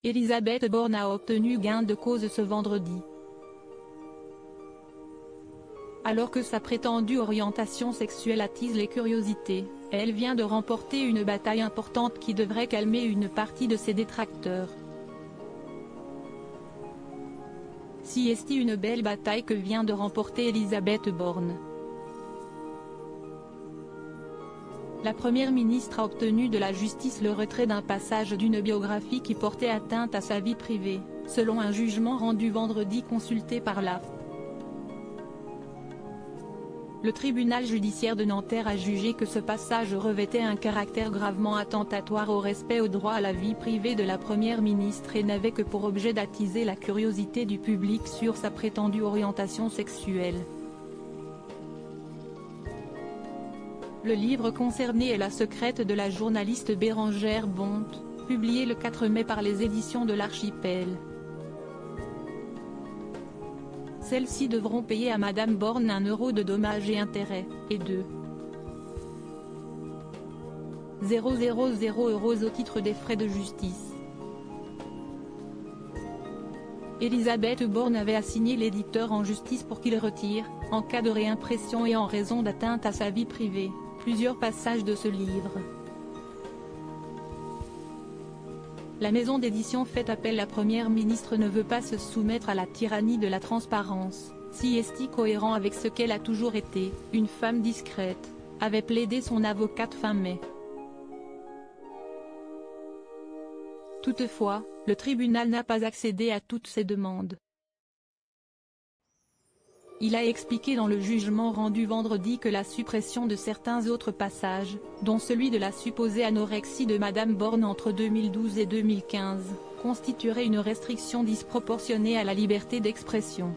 Elisabeth Borne a obtenu gain de cause ce vendredi. Alors que sa prétendue orientation sexuelle attise les curiosités, elle vient de remporter une bataille importante qui devrait calmer une partie de ses détracteurs. Si est une belle bataille que vient de remporter Elisabeth Borne. La première ministre a obtenu de la justice le retrait d'un passage d'une biographie qui portait atteinte à sa vie privée, selon un jugement rendu vendredi consulté par l'AFP. Le tribunal judiciaire de Nanterre a jugé que ce passage revêtait un caractère gravement attentatoire au respect au droit à la vie privée de la première ministre et n'avait que pour objet d'attiser la curiosité du public sur sa prétendue orientation sexuelle. Le livre concerné est La secrète de la journaliste Bérengère Bonte, publié le 4 mai par les éditions de l'Archipel. Celles-ci devront payer à Madame Borne 1 € de dommages et intérêts, et de 000 € au titre des frais de justice. Elisabeth Borne avait assigné l'éditeur en justice pour qu'il retire, en cas de réimpression et en raison d'atteinte à sa vie privée, plusieurs passages de ce livre. La maison d'édition fait appel. La première ministre ne veut pas se soumettre à la tyrannie de la transparence, si est cohérent avec ce qu'elle a toujours été, une femme discrète, avait plaidé son avocate fin mai. Toutefois, le tribunal n'a pas accédé à toutes ces demandes. Il a expliqué dans le jugement rendu vendredi que la suppression de certains autres passages, dont celui de la supposée anorexie de Madame Borne entre 2012 et 2015, constituerait une restriction disproportionnée à la liberté d'expression.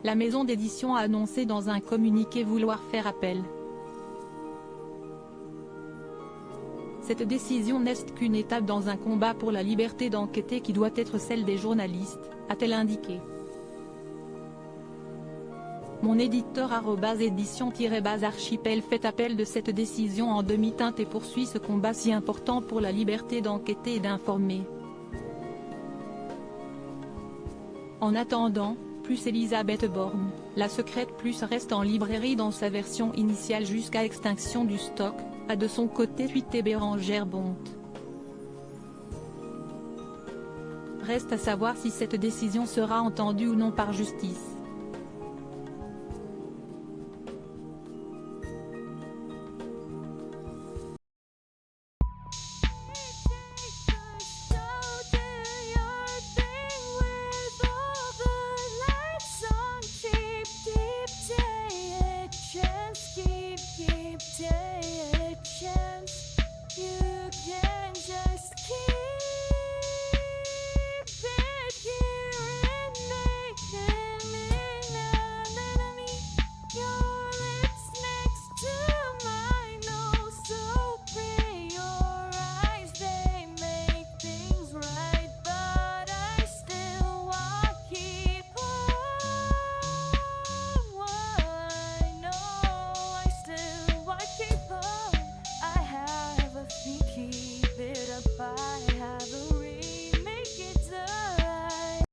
La maison d'édition a annoncé dans un communiqué vouloir faire appel. Cette décision n'est qu'une étape dans un combat pour la liberté d'enquêter qui doit être celle des journalistes, a-t-elle indiqué. Mon éditeur @édition-archipel fait appel de cette décision en demi-teinte et poursuit ce combat si important pour la liberté d'enquêter et d'informer. En attendant, plus Elisabeth Borne, La secrète plus reste en librairie dans sa version initiale jusqu'à extinction du stock, a de son côté tweeté Bérengère Bonte. Reste à savoir si cette décision sera entendue ou non par justice.